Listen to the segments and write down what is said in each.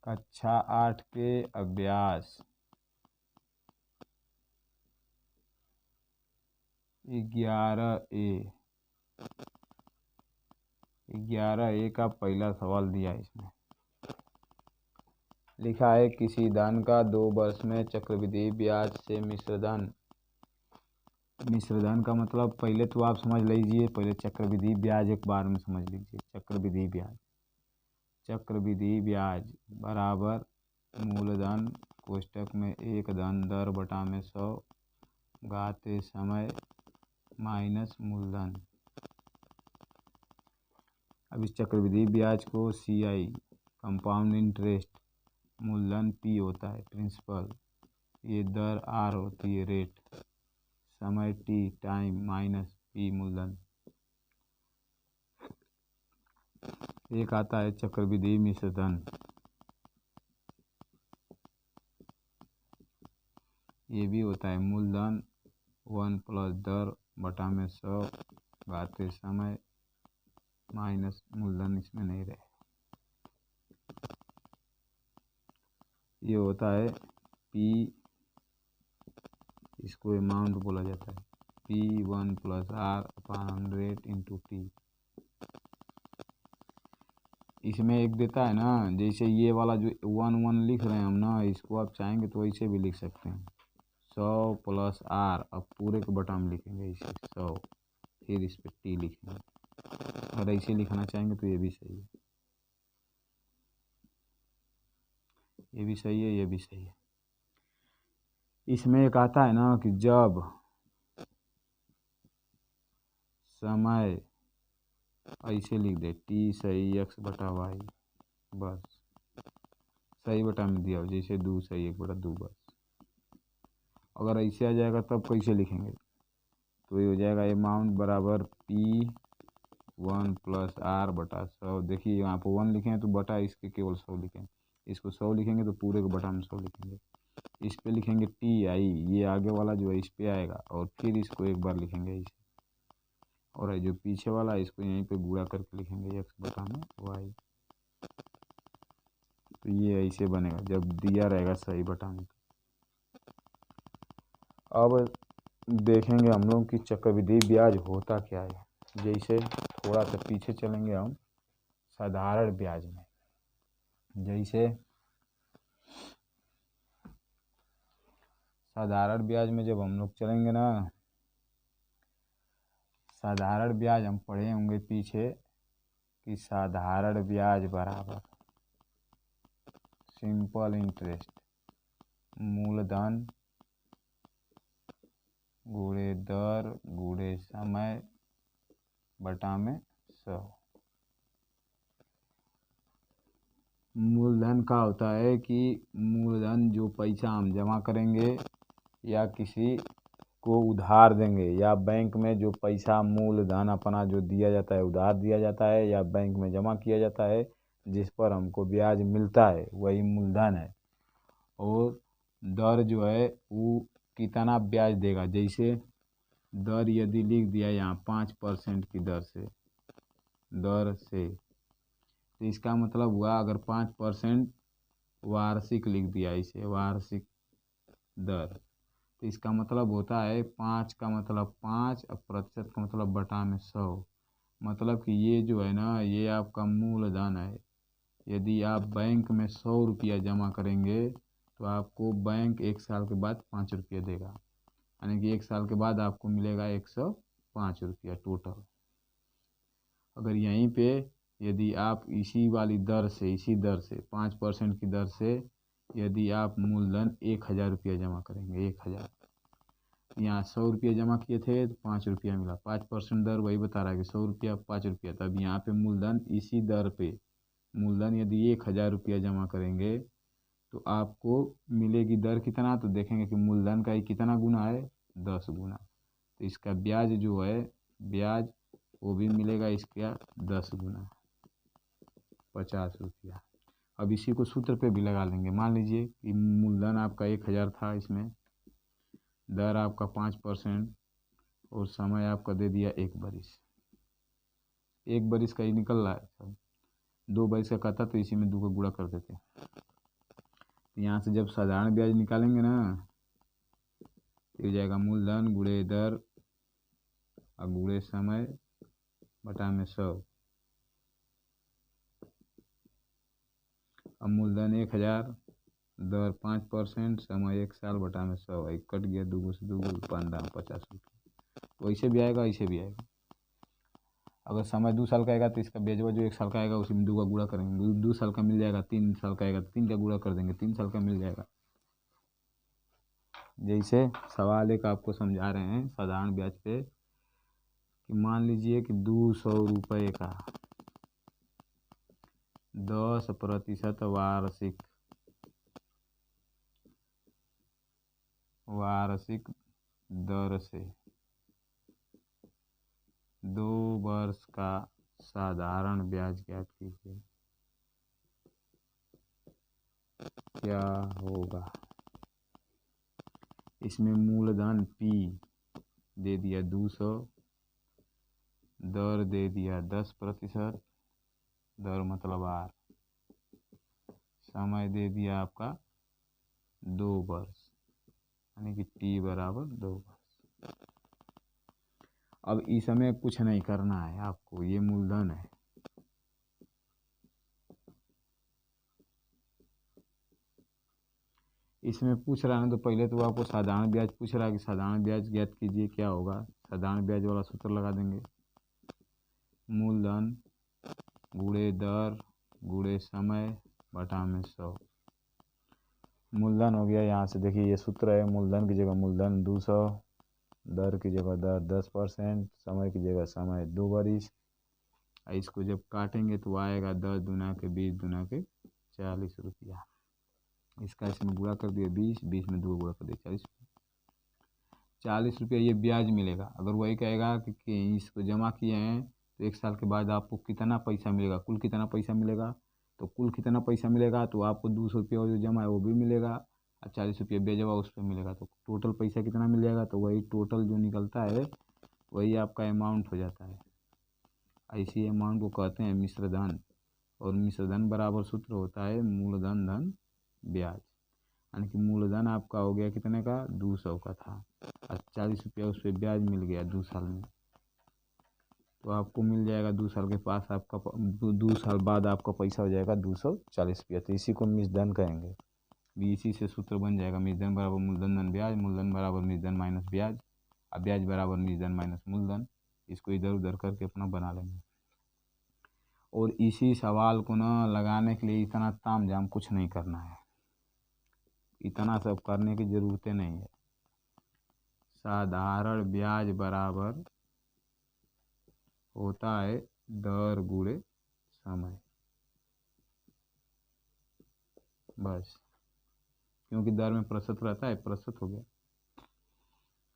कक्षा 8 के अभ्यास 11A का पहला सवाल दिया है। इसमें लिखा है किसी धन का 2 वर्ष में चक्रवृद्धि ब्याज से मिश्रधन का मतलब पहले तो आप समझ लीजिए, पहले चक्रवृद्धि ब्याज एक बार में समझ लीजिए। चक्रवृद्धि ब्याज बराबर मूलधन कोष्टक में एक धन दर बटा में 100 घाते समय माइनस मूलधन। अब इस चक्रवृद्धि ब्याज को CI कंपाउंड इंटरेस्ट, मूलधन P होता है प्रिंसिपल, ये दर R होती है रेट, समय T टाइम माइनस P मूलधन। एक आता है चक्रवृद्धि मिश्रधन, ये भी होता है मूलधन 1 प्लस दर बटा में 100 घाते समय माइनस मूलधन, इसमें नहीं रहे। ये होता है P, इसको अमाउंट बोला जाता है P1 plus R upon 100 into T। इसमें एक देता है ना, जैसे ये वाला जो 1 लिख रहे हैं हम ना, इसको आप चाहेंगे तो ऐसे भी लिख सकते हैं 100 प्लस R, अब पूरे के बटा में लिखेंगे इसे 100, फिर इस पर T लिखेंगे। अगर ऐसे लिखना चाहेंगे तो ये भी सही है, ये भी सही है, ये भी सही है। इसमें एक आता है ना कि जब समय ऐसे लिख दे T सही x बटा y, बस सही बटा में दिया हो, जैसे 2 सही 1 बटा 2, बस। अगर ऐसे आ जाएगा तब कैसे लिखेंगे, तो ये हो जाएगा अमाउंट बराबर P1 प्लस R बटा 100। देखिए यहाँ पर 1 लिखे हैं तो बटा इसके केवल 100 लिखें, इसको 100 लिखेंगे तो पूरे को बटा में 100 लिखेंगे। इस पे लिखेंगे TI, ये आगे वाला जो है इस पे आएगा, और फिर इसको एक बार लिखेंगे इसे, और जो पीछे वाला इसको यहीं पे गुणा करके लिखेंगे x बटा में y। तो ये ऐसे बनेगा जब दिया रहेगा सही बटा में। अब देखेंगे हम लोग कि चक्रवृद्धि ब्याज होता क्या है। जैसे थोड़ा सा पीछे चलेंगे हम साधारण ब्याज में, जैसे साधारण ब्याज में जब हम लोग चलेंगे ना, साधारण ब्याज हम पढ़े होंगे पीछे कि साधारण ब्याज बराबर सिंपल इंटरेस्ट मूलधन गुणे दर गुणे समय बटा में 100। मूलधन का होता है कि मूलधन जो पैसा हम जमा करेंगे या किसी को उधार देंगे, या बैंक में जो पैसा मूलधन अपना जो दिया जाता है, उधार दिया जाता है या बैंक में जमा किया जाता है, जिस पर हमको ब्याज मिलता है, वही मूलधन है। और दर जो है वो कितना ब्याज देगा, जैसे दर यदि लिख दिया यहाँ 5% की दर से, तो इसका मतलब हुआ अगर 5% वार्षिक लिख दिया इसे, वार्षिक दर, तो इसका मतलब होता है 5 का मतलब 5 और प्रतिशत का मतलब बटा में 100। मतलब कि ये जो है ना, ये आपका मूलधन है। यदि आप बैंक में 100 रुपया जमा करेंगे तो आपको बैंक 1 साल के बाद 5 रुपया देगा, यानी कि 1 साल के बाद आपको मिलेगा 105 रुपया टोटल। अगर यहीं पे यदि आप इसी वाली दर से, इसी दर से 5% की दर से यदि आप मूलधन 1000 रुपया जमा करेंगे, 1000, यहाँ 100 रुपया जमा किए थे तो 5 रुपया मिला, 5% दर वही बता रहा है कि 100 रुपया 5 रुपया। तब यहाँ पे मूलधन इसी दर पे, मूलधन यदि 1000 रुपया जमा करेंगे तो आपको मिलेगी दर कितना, तो देखेंगे कि मूलधन का ही कितना गुना है, 10 गुना। तो इसका ब्याज जो है, ब्याज वो भी मिलेगा इसका 10 गुना, 50 रुपया। अब इसी को सूत्र पे भी लगा लेंगे। मान लीजिए कि मूलधन आपका 1000 था, इसमें दर आपका 5% और समय आपका दे दिया 1 बरिस। 1 बरिस का ही निकल रहा है सब, 2 बरिस का कहता तो इसी में 2 का गुणा कर देते। तो यहाँ से जब साधारण ब्याज निकालेंगे ना, तो हो जाएगा मूलधन गुणे दर और गुणे समय बटा में 100। अब मूलधन 1000, दर 5%, समय 1 साल बटा में 100, एक कट गया, 2 से 2 50 रुपये। वैसे भी आएगा, ऐसे भी आएगा। अगर समय 2 साल का आएगा तो इसका ब्याज जो 1 साल का आएगा उसी में 2 का गुणा करेंगे, 2 साल का मिल जाएगा। 3 साल का आएगा तो 3 का गुणा कर देंगे, 3 साल का मिल जाएगा। जैसे सवाल एक आपको समझा रहे हैं साधारण ब्याज पे कि मान लीजिए कि 200 रुपये का 10% वार्षिक दर से 2 वर्ष का साधारण ब्याज ज्ञात कीजिए, क्या होगा। इसमें मूलधन P दे दिया 200, दर दे दिया 10%, दर मतलब R, समय दे दिया आपका 2 वर्ष, यानी कि T बराबर 2 वर्ष। अब इसमें कुछ नहीं करना है आपको, ये मूलधन है। इसमें पूछ रहा है ना, तो पहले तो आपको साधारण ब्याज पूछ रहा है कि साधारण ब्याज ज्ञात कीजिए, क्या होगा। साधारण ब्याज वाला सूत्र लगा देंगे, मूलधन गुणे दर गुणे समय बटा में 100। मूलधन हो गया, यहाँ से देखिए ये सूत्र है, मूलधन की जगह मूलधन 200, दर की जगह दर 10%, समय की जगह समय 2 वर्ष। इसको जब काटेंगे तो आएगा 10 दूना के 20 दूना के 40 रुपया। इसका इसमें गुणा कर दिया 20, 20 में 2 गुणा कर दिया 40 रुपया ये ब्याज मिलेगा। अगर वही कहेगा कि इसको जमा किए हैं तो 1 साल के बाद आपको कितना पैसा मिलेगा, कुल कितना पैसा मिलेगा, तो कुल कितना पैसा मिलेगा तो आपको 200 रुपया जो जमा है वो भी मिलेगा और 40 रुपया ब्याज हुआ उस पर मिलेगा, तो टोटल पैसा कितना मिल जाएगा। तो वही टोटल जो निकलता है वही आपका अमाउंट हो जाता है। ऐसी अमाउंट को कहते हैं मिश्रधन, और मिश्रधन बराबर सूत्र होता है मूलधन धन ब्याज। यानी कि मूलधन आपका हो गया कितने का, 200 का था और 40 रुपया उस पर ब्याज मिल गया 2 साल में, तो आपको मिल जाएगा 2 साल के पास आपका 2 साल बाद आपका पैसा हो जाएगा 240 रुपया। तो इसी को मिश्रधन कहेंगे। इसी से सूत्र बन जाएगा मिश्रधन बराबर मूलधन धन ब्याज, मूलधन बराबर मिश्रधन माइनस ब्याज, और ब्याज बराबर मिश्रधन माइनस मूलधन। इसको इधर उधर करके अपना बना लेंगे। और इसी सवाल को ना लगाने के लिए इतना ताम झाम कुछ नहीं करना है, इतना सब करने की ज़रूरत नहीं है। साधारण ब्याज बराबर होता है दर गुणे समय, बस। क्योंकि दर में प्रतिशत रहता है, प्रतिशत हो गया,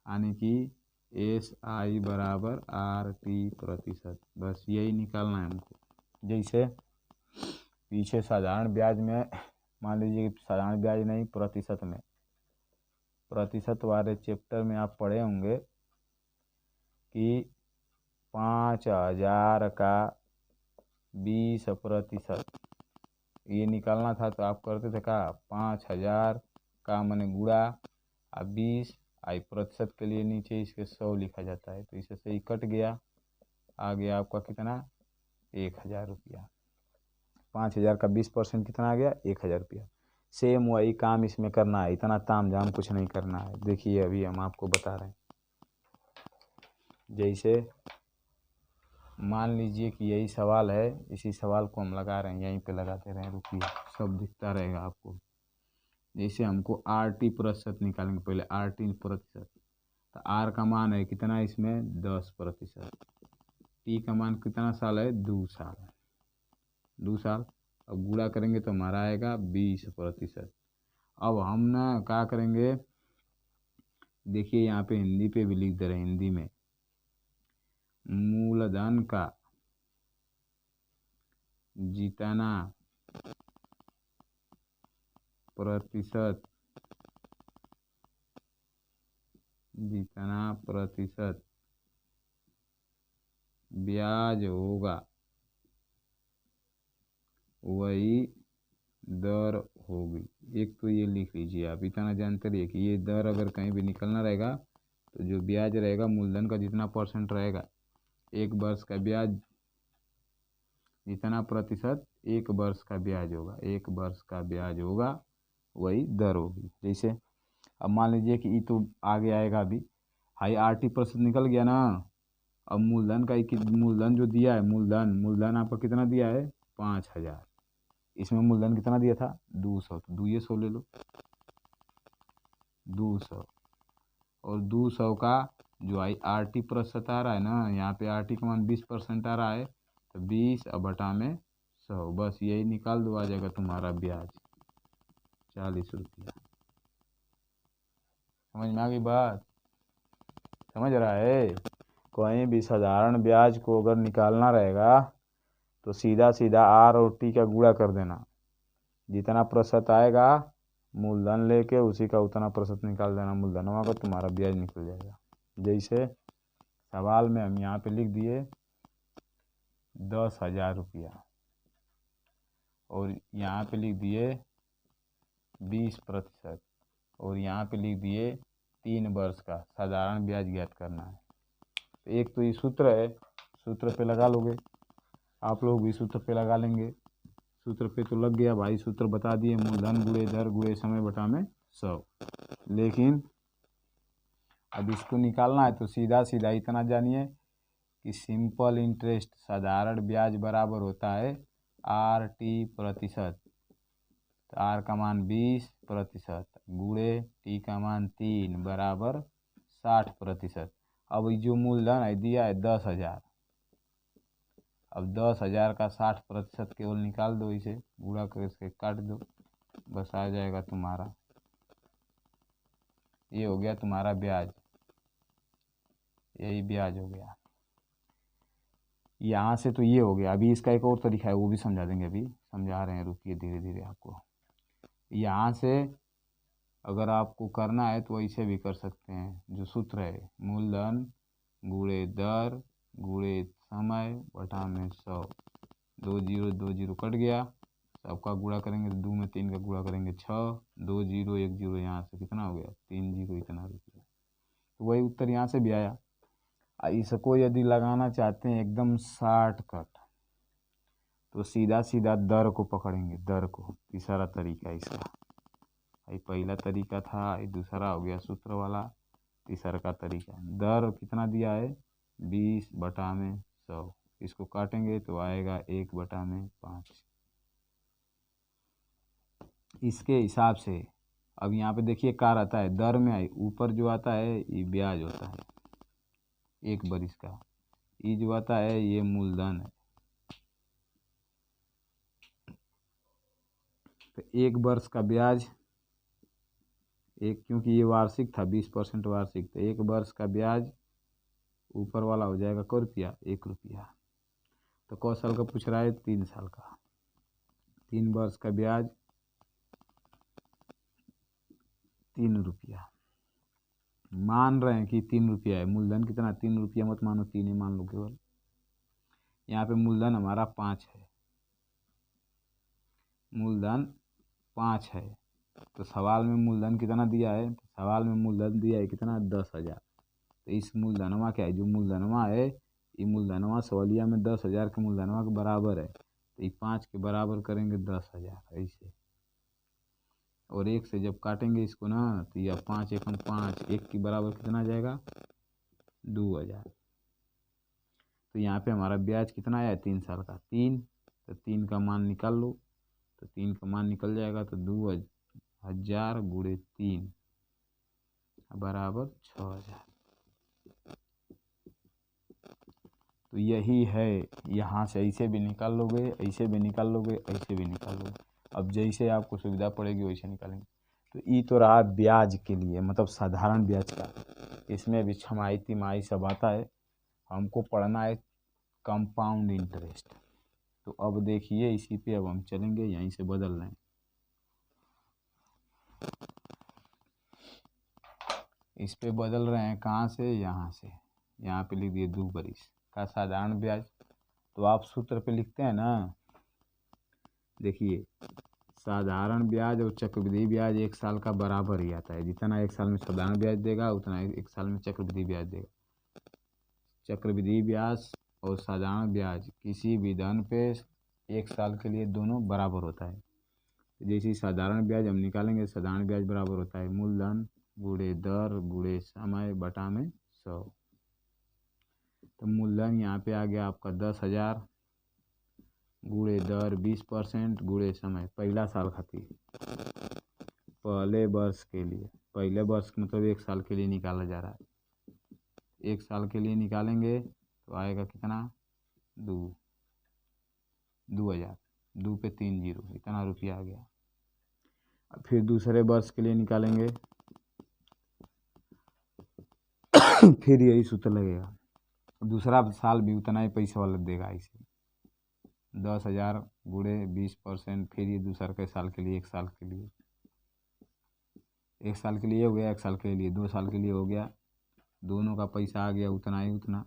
यानी कि SI बराबर RT प्रतिशत, बस यही निकालना है हमको। जैसे पीछे साधारण ब्याज में मान लीजिए कि साधारण ब्याज नहीं, प्रतिशत में, प्रतिशत वाले चैप्टर में आप पढ़े होंगे कि 5000 का 20% ये निकालना था, तो आप करते थे क्या, 5000 का मैंने गुणा और 20 आई प्रतिशत के लिए नीचे इसके 100 लिखा जाता है, तो इससे से ही कट गया, आ गया आपका कितना, 1000 रुपया। 5000 का 20% कितना आ गया, 1000 रुपया। सेम वही काम इसमें करना है, इतना ताम झाम कुछ नहीं करना है। देखिए अभी हम आपको बता रहे हैं, जैसे मान लीजिए कि यही सवाल है, इसी सवाल को हम लगा रहे हैं, यहीं पे लगाते रहें, रुकिए सब दिखता रहेगा आपको। जैसे हमको RT प्रतिशत निकालेंगे, पहले RT प्रतिशत, तो R का मान है कितना इसमें, 10%, T का मान कितना साल है, 2 साल, 2 साल। अब गुणा करेंगे तो हमारा आएगा 20%। अब हम ना क्या करेंगे, देखिए यहाँ पे हिंदी पे भी लिख दे रहे हैं, हिंदी में मूलधन का जितना प्रतिशत ब्याज होगा वही दर होगी। एक तो ये लिख लीजिए आप, इतना जानते रहिए कि ये दर अगर कहीं भी निकलना रहेगा तो जो ब्याज रहेगा मूलधन का जितना परसेंट रहेगा, एक वर्ष का ब्याज जितना प्रतिशत एक वर्ष का ब्याज होगा, एक वर्ष का ब्याज होगा वही दर होगी। जैसे अब मान लीजिए कि ये तो आगे आएगा अभी, हाई 80% निकल गया ना। अब मूलधन का मूलधन जो दिया है, मूलधन आपका कितना दिया है 5000। इसमें मूलधन कितना दिया था 200, तो 200 ले लो 200। और 200 का जो आई RT% आ रहा है ना, यहाँ पे RT का मान 20% आ रहा है, तो 20 अब बटा में 100, बस यही निकाल दो, आ जाएगा तुम्हारा ब्याज 40 रुपया। समझ में आ गई बात? समझ रहा है? कहीं भी साधारण ब्याज को अगर निकालना रहेगा तो सीधा सीधा R और T का गुणा कर देना, जितना प्रतिशत आएगा मूलधन लेके उसी का उतना प्रतिशत निकाल देना मूलधनवा का, तुम्हारा ब्याज निकल जाएगा। जैसे सवाल में हम यहाँ पे लिख दिए 10,000 रुपया और यहाँ पे लिख दिए 20% और यहाँ पे लिख दिए 3 वर्ष का साधारण ब्याज ज्ञात करना है। तो एक तो ये सूत्र है, सूत्र पे लगा लोगे, आप लोग भी सूत्र पे लगा लेंगे। सूत्र पे तो लग गया भाई, सूत्र बता दिए, मूलधन गुणे दर गुणे समय बटा में 100। लेकिन अब इसको निकालना है तो सीधा सीधा इतना जानिए कि सिंपल इंटरेस्ट साधारण ब्याज बराबर होता है RT%। तो R का मान 20% गुणे T का मान 3 बराबर 60%। अब जो मूलधन है दिया है 10,000, अब 10,000 का 60% केवल निकाल दो, इसे गुणा कर इसके काट दो, बस आ जाएगा तुम्हारा, ये हो गया तुम्हारा ब्याज, यही ब्याज हो गया। यहाँ से तो ये हो गया। अभी इसका एक और तरीका है, वो भी समझा देंगे, अभी समझा रहे हैं, रुकिए धीरे धीरे आपको। यहाँ से अगर आपको करना है तो ऐसे भी कर सकते हैं, जो सूत्र है मूलधन गुणे दर गुणे समय बटा में 100, 2 0 कट गया, सबका गुणा करेंगे तो 2 में 3 का गुणा करेंगे 6, 2 0 1 0, यहाँ से कितना हो गया 3 0 इतना रुपया। तो वही उत्तर यहाँ से भी आया। इसको यदि लगाना चाहते हैं एकदम शॉर्टकट तो सीधा सीधा दर को पकड़ेंगे, दर को, तीसरा तरीका इसका। ये पहला तरीका था, ये दूसरा हो गया सूत्र वाला, तीसरा का तरीका। दर कितना दिया है 20 बटा में 100, इसको काटेंगे तो आएगा 1 बटा में 5। इसके हिसाब से अब यहाँ पे देखिए कार आता है, दर में आई, ऊपर जो आता है ये ब्याज होता है 1 वर्ष का, ये जो आता है ये मूलधन है। तो 1 वर्ष का ब्याज एक, क्योंकि ये वार्षिक था 20% वार्षिक, तो 1 वर्ष का ब्याज ऊपर वाला हो जाएगा क रुपया 1 रुपया। तो क साल का पूछ रहा है 3 साल का, 3 वर्ष का ब्याज 3 रुपया। मान रहे हैं कि 3 रुपया है, मूलधन कितना 3 रुपया मत मानो, 3 ही मान लो केवल। यहाँ पे मूलधन हमारा 5 है, मूलधन 5 है, तो सवाल में मूलधन कितना दिया है, तो सवाल में मूलधन दिया है कितना 10,000। तो इस मूलधनवा क्या है, जो मूलधनवा है ये मूलधनवा सवालिया में 10,000 के मूलधनवा के बराबर है, तो ये 5 के बराबर करेंगे 10,000 ऐसे, और 1 से जब काटेंगे इसको ना तो यह 5 एकम 5, 1 के बराबर कितना आ जाएगा 2,000। तो यहाँ पे हमारा ब्याज कितना आया 3 साल का 3, तो 3 का मान निकाल लो, तो 3 का मान निकल जाएगा, तो 2,000 गुणे 3 बराबर 6,000। तो यही है, यहाँ से ऐसे भी निकाल लोगे, ऐसे भी निकाल लोगे, ऐसे भी निकाल लोगे, अब जैसे आपको सुविधा पड़ेगी वैसे निकालेंगे। तो ये तो रहा ब्याज के लिए, मतलब साधारण ब्याज का। इसमें भी छमाही तिमाही सब आता है, हमको पढ़ना है कंपाउंड इंटरेस्ट। तो अब देखिए इसी पे अब हम चलेंगे, यहीं से बदल रहे हैं। इस पे बदल रहे हैं कहाँ से, यहाँ से, यहाँ पे लिख दिए 2 वर्ष का साधारण ब्याज। तो आप सूत्र पे लिखते हैं ना, देखिए साधारण ब्याज और चक्रवृद्धि ब्याज एक साल का बराबर ही आता है। जितना एक साल में साधारण ब्याज देगा उतना एक साल में चक्रवृद्धि ब्याज देगा। चक्रवृद्धि ब्याज और साधारण ब्याज किसी भी धन पे एक साल के लिए दोनों बराबर होता है। जैसे साधारण ब्याज हम निकालेंगे, साधारण ब्याज बराबर होता है मूलधन गुणे दर गुणे समय बटा में 100। तो मूलधन यहाँ पे आ गया आपका 10,000 गुणे दर 20% गुणे समय, पहला साल खातिर, पहले वर्ष के लिए। पहले वर्ष मतलब एक साल के लिए निकाला जा रहा है। एक साल के लिए निकालेंगे तो आएगा कितना, 2,000, 2 पे 3 जीरो, इतना रुपया आ गया। फिर दूसरे वर्ष के लिए निकालेंगे फिर यही सूत्र लगेगा। दूसरा साल भी उतना ही पैसा वाला देगा इसे, 10,000 गुणे 20%, फिर ये दूसरा के साल के लिए, एक साल के लिए, एक साल के लिए हो गया, एक साल के लिए, 2 साल के लिए हो गया, दोनों का पैसा आ गया उतना ही उतना।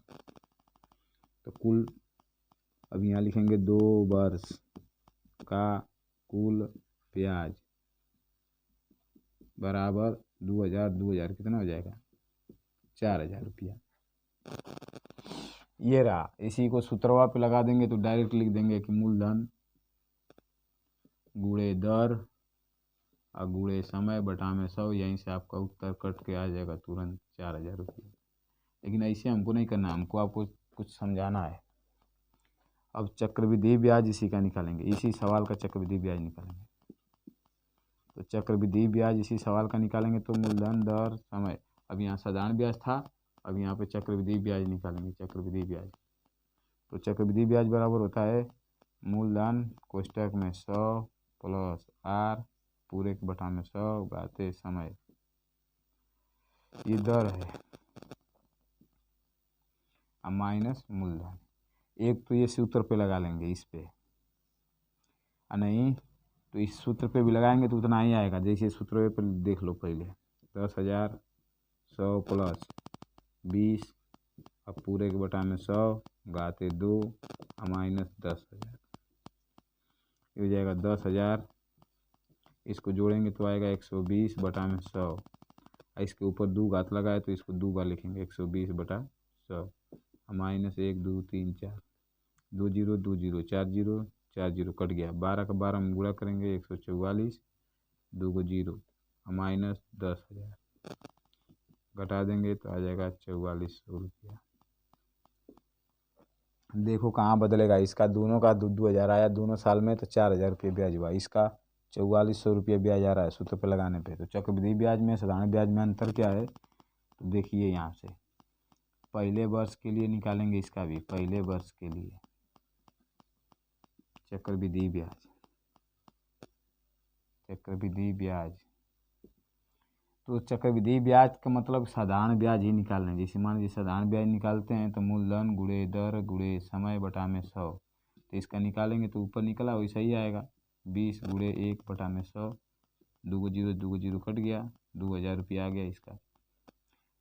तो कुल अब यहाँ लिखेंगे 2 वर्ष का कुल ब्याज बराबर 2,000, 2,000 कितना हो जाएगा, 4,000 रुपया। ये रहा। इसी को सूत्रवा पे लगा देंगे तो डायरेक्ट लिख देंगे कि मूलधन गुणे दर और गुणे समय बटा में 100। यहीं से आपका उत्तर कट के आ जाएगा तुरंत 4,000 रुपये। लेकिन ऐसे हमको नहीं करना, हमको आपको कुछ समझाना है। अब चक्रवृद्धि ब्याज इसी का निकालेंगे, इसी सवाल का चक्रवृद्धि ब्याज निकालेंगे। तो चक्रवृद्धि ब्याज इसी सवाल का निकालेंगे तो मूलधन दर समय, अब यहाँ साधारण ब्याज था, अब यहाँ पे चक्रवृद्धि ब्याज निकालेंगे। चक्रवृद्धि ब्याज, तो चक्रवृद्धि ब्याज बराबर होता है मूलधन कोष्टक में 100 प्लस आर पूरे के बटा में 100 घाते समय, ये दर है, माइनस मूलधन। एक तो ये सूत्र पे लगा लेंगे इस पे, नहीं तो इस सूत्र पे भी लगाएंगे तो उतना ही आएगा। जैसे सूत्र पे देख लो पहले, 10,000 100 प्लस 20 अब पूरे के बटा में 100 घाते 2 माइनस 10,000, ये हो जाएगा 10,000। इसको जोड़ेंगे तो आएगा 120 बटा में 100, इसके ऊपर 2 घात लगाए तो इसको 2 बार लिखेंगे, 120 बटा 100 minus 1 2 3 4, 2 zero 2 zero 4 zero 4 zero cut गया, 12 का 12 में गुणा करेंगे 144, 2 को जीरो माइनस 10,000 घटा देंगे तो आ जाएगा 4,400 रुपया। देखो कहाँ बदलेगा, इसका दोनों का 2,000 आया दोनों साल में तो 4,000 रुपये ब्याज हुआ, इसका 4,400 रुपये ब्याज आ रहा है सूत्र पे लगाने पे। तो चक्रवृद्धि ब्याज में साधारण ब्याज में अंतर क्या है, तो देखिए यहाँ से पहले वर्ष के लिए निकालेंगे, इसका भी पहले वर्ष के लिए चक्रवृद्धि ब्याज, चक्रवृद्धि ब्याज। तो चक्रवृद्धि ब्याज का मतलब साधारण ब्याज ही निकालना है। जैसे मान लीजिए साधारण ब्याज निकालते हैं तो मूलधन गुणे दर गुणे समय बटा में 100, तो इसका निकालेंगे तो ऊपर निकला वैसा ही आएगा, 20 गुणे 1 बटा में 100, 2 को जीरो कट गया, 2,000 रुपया आ गया इसका।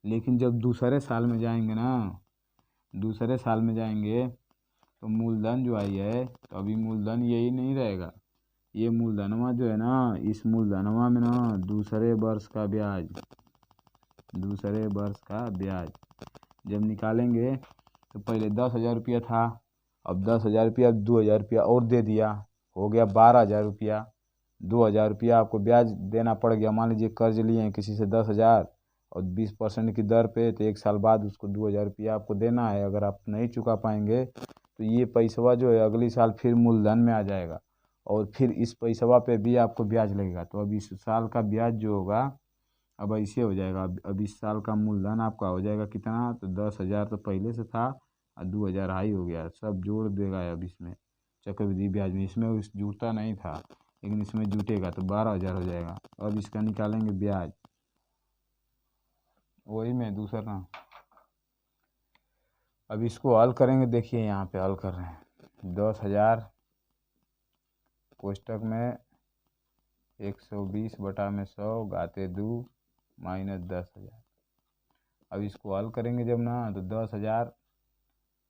लेकिन जब दूसरे साल में जाएंगे ना, दूसरे साल में जाएंगे तो मूलधन जो आई है, तो अभी मूलधन यही नहीं रहेगा, ये मूलधनवा जो है ना, इस मूलधनवा में ना दूसरे वर्ष का ब्याज, दूसरे वर्ष का ब्याज जब निकालेंगे तो पहले 10,000 रुपया था, अब 10,000 रुपया 2,000 रुपया और दे दिया, हो गया 12,000 रुपया। 2,000 रुपया आपको ब्याज देना पड़ गया। मान लीजिए कर्ज लिए हैं किसी से 10,000 और 20% की दर पे, तो एक साल बाद उसको 2,000 रुपया आपको देना है। अगर आप नहीं चुका पाएंगे तो ये पैसवा जो है अगली साल फिर मूलधन में आ जाएगा और फिर इस पैसवा पे भी आपको ब्याज लगेगा। तो अब इस साल का ब्याज जो होगा अब ऐसे हो जाएगा, अब इस साल का मूलधन आपका हो जाएगा कितना, तो 10,000 तो पहले से था और 2,000 हाई हो गया, सब जोड़ देगा अब इसमें चक्रवृद्धि ब्याज में। इसमें उस जुड़ता नहीं था लेकिन इसमें जुटेगा तो 12,000 हो जाएगा। अब इसका निकालेंगे ब्याज, वही में दूसरा। अब इसको हल करेंगे, देखिए यहाँ पे हल कर रहे हैं, 10,000 कोष्टक में 120 बटा में 100 घाते 2 माइनस 10,000। अब इसको हल करेंगे जब ना, तो 10,000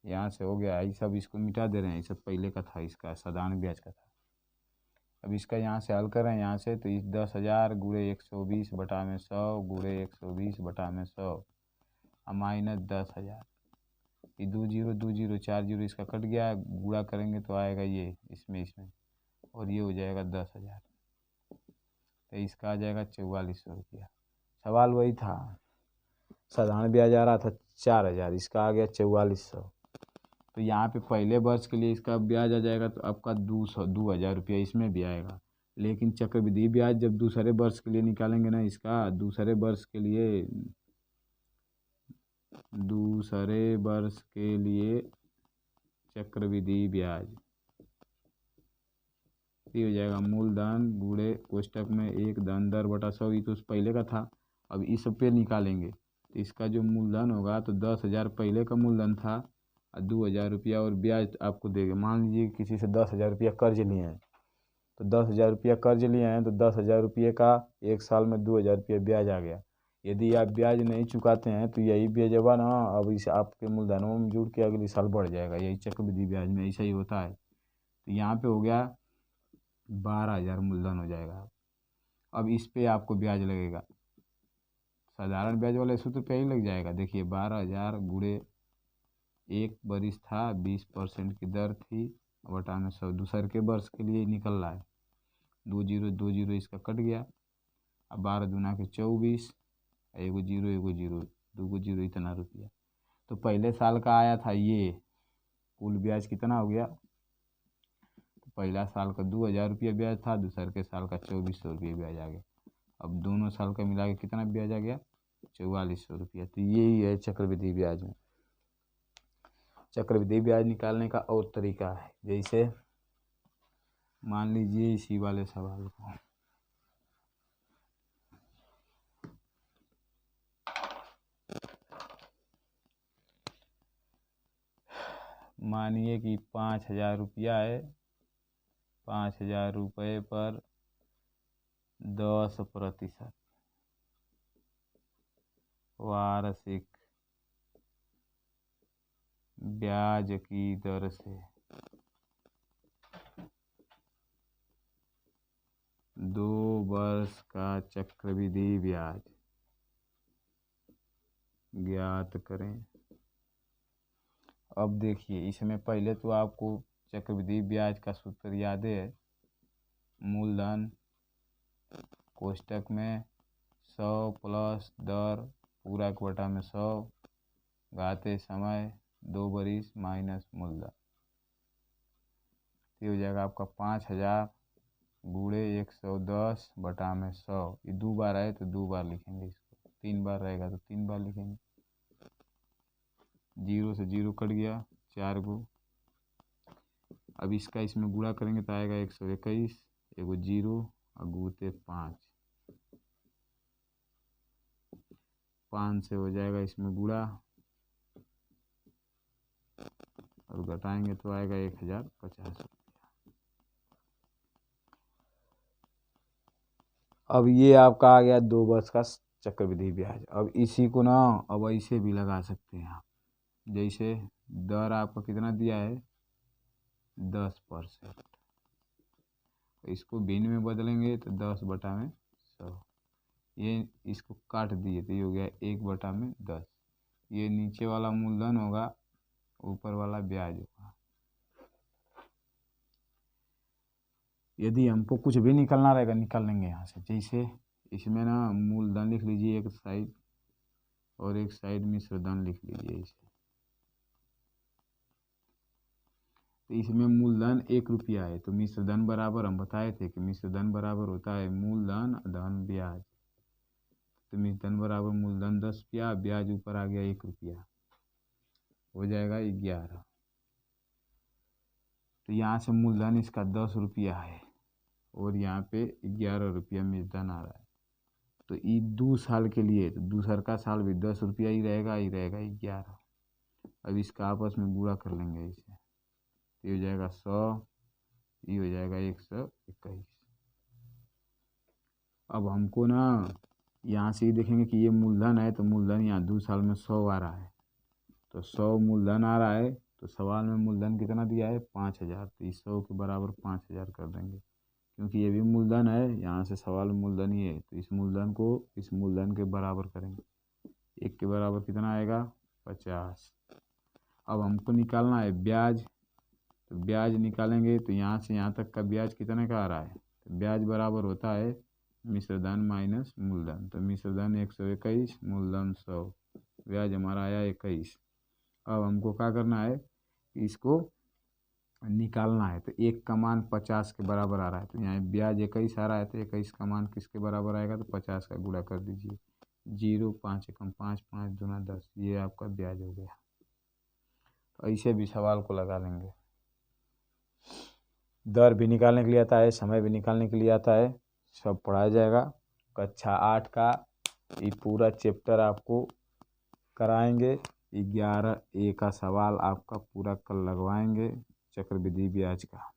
यहाँ से हो गया, ये सब इसको मिटा दे रहे हैं, ये सब पहले का था, इसका साधारण ब्याज का था। अब इसका यहाँ से हल करें यहाँ से, तो इस 10,000 गुणे 120 बटा में 100 गुणे 120 बटा में 100 और माइनस 10,000। ये 2 जीरो 2 जीरो 4 जीरो इसका कट गया, गुणा करेंगे तो आएगा ये इसमें और ये हो जाएगा 10,000। तो इसका आ जाएगा 4400 रुपया। सवाल वही था, साधारण ब्याज आ रहा था 4,000, इसका आ गया 4400। तो यहाँ पे पहले वर्ष के लिए इसका ब्याज आ जाएगा तो आपका 2,000 रुपया इसमें भी आएगा। लेकिन चक्रवृद्धि ब्याज जब दूसरे वर्ष के लिए निकालेंगे ना, इसका दूसरे वर्ष के लिए चक्रवृद्धि ब्याज ये हो जाएगा मूलधन गुणे कोष्टक में 1 धन दर बटा 100। ये तो पहले का था, अब इस पे निकालेंगे तो इसका जो मूलधन होगा तो 10,000 पहले का मूलधन था और 2,000 रुपया और ब्याज आपको देगा। मान लीजिए किसी से 10,000 रुपया कर्ज लिए हैं, तो 10,000 रुपया कर्ज लिए हैं तो 10,000 रुपये का 1 साल में 2,000 रुपया ब्याज आ गया। यदि आप ब्याज नहीं चुकाते हैं तो यही ब्याजवा ना अब इस आपके मूलधनों में जुड़ के अगले साल बढ़ जाएगा। यही चक्रवृद्धि ब्याज में ऐसा ही होता है। तो यहाँ पे हो गया 12,000 मूलधन हो जाएगा। अब इस पे आपको ब्याज लगेगा, साधारण ब्याज वाले सूत्र पे ही लग जाएगा। देखिए 12,000 गुणे 1 बरिस था 20% की दर थी बटा में 100 दूसरे के वर्ष के लिए निकल रहा है। 2 जीरो 2 जीरो इसका कट गया। अब 12 दूना के 24, एगो जीरो 2 जीरो इतना रुपया। तो पहले साल का आया था ये कुल ब्याज कितना हो गया, तो पहला साल का 2,000 रुपया ब्याज था, दूसरे के साल का 2,400 रुपया ब्याज आ गया। अब दोनों साल का मिला के कितना ब्याज आ गया, 4,400 रुपया। तो यही है चक्रवृद्धि ब्याज में। चक्रवृद्धि ब्याज निकालने का और तरीका है, जैसे मान लीजिए इसी वाले सवाल को मानिए कि 5,000 रुपया है, 5,000 रुपये पर 10% वार्षिक ब्याज की दर से 2 वर्ष का चक्रवृद्धि ब्याज ज्ञात करें। अब देखिए इसमें पहले तो आपको चक्रवृद्धि ब्याज का सूत्र याद है, मूलधन कोष्टक में 100 प्लस दर पूरा बटा में 100 घाते समय 2 बरिस माइनस मूलधन। ये हो जाएगा आपका 5,000 गुणे 110 बटा में 100। ये 2 बार आए तो 2 बार लिखेंगे, इसको 3 बार रहेगा तो 3 बार लिखेंगे। 0 से 0 कट गया 4 गो। अब इसका इसमें गुणा करेंगे तो आएगा 121, एगो 0 और गुते 5 से हो जाएगा इसमें गुणा और घटाएंगे तो आएगा 1,050 रुपया। अब ये आपका आ गया 2 वर्ष का चक्रवृद्धि ब्याज। अब इसी को ना अब ऐसे भी लगा सकते हैं आप, जैसे दर आपका कितना दिया है 10%, इसको भिन्न में बदलेंगे तो 10 बटा में 100। ये इसको काट दिए तो ये हो गया 1 बटा में 10। ये नीचे वाला मूलधन होगा, ऊपर वाला ब्याज होगा। यदि हमको कुछ भी निकलना रहेगा निकाल लेंगे यहाँ से। जैसे इसमें ना मूलधन लिख लीजिए एक साइड और एक साइड मिश्रधन लिख लीजिए इसे। तो इसमें मूलधन 1 रुपया है तो मिश्रधन बराबर हम बताए थे कि मिश्रधन बराबर होता है मूलधन धन ब्याज। तो मिश्रधन बराबर मूलधन 10 रुपया, ब्याज ऊपर आ गया 1 रुपया, हो जाएगा 11। तो यहाँ से मूलधन इसका 10 रुपया है और यहाँ पे 11 रुपया मिश्रधन आ रहा है। तो ये 2 साल के लिए, तो दूसरा का साल भी 10 रुपया ही रहेगा 11। अब इसका आपस में गुणा कर लेंगे इसे, तो ये हो जाएगा 100, ये हो जाएगा 121। अब हमको ना यहाँ से ही देखेंगे कि ये मूलधन है तो मूलधन यहाँ 2 साल में 100 आ रहा है, तो 100 मूलधन आ रहा है। तो सवाल में मूलधन कितना दिया है 5,000, तो इस 100 के बराबर 5,000 कर देंगे। क्योंकि ये भी मूलधन है, यहाँ से सवाल मूलधन ही है, तो इस मूलधन को इस मूलधन के बराबर करेंगे। 1 के बराबर कितना आएगा? 50। अब हमको निकालना है ब्याज, तो ब्याज निकालेंगे तो यहाँ से यहाँ तक का ब्याज कितने का आ रहा है? तो ब्याज बराबर होता है मिश्रधन माइनस मूलधन। तो मिश्रधन 121, मूलधन 100, ब्याज हमारा आया 21। अब हमको क्या करना है? इसको निकालना है। तो 1 का मान 50 के बराबर आ रहा है, तो यहाँ ब्याज 21 आ रहा है, तो 21 का मान किसके बराबर आएगा? तो 50 का गुणा कर दीजिए। 0, 5 एकम 5, 5 दूना 10, ये आपका ब्याज हो गया। तो ऐसे भी सवाल को लगा लेंगे। दर भी निकालने के लिए आता है, समय भी निकालने के लिए आता है, सब पढ़ाया जाएगा। कक्षा 8 का ये पूरा चैप्टर आपको कराएंगे। 11A का सवाल आपका पूरा कल लगवाएंगे, चक्रवृद्धि ब्याज का।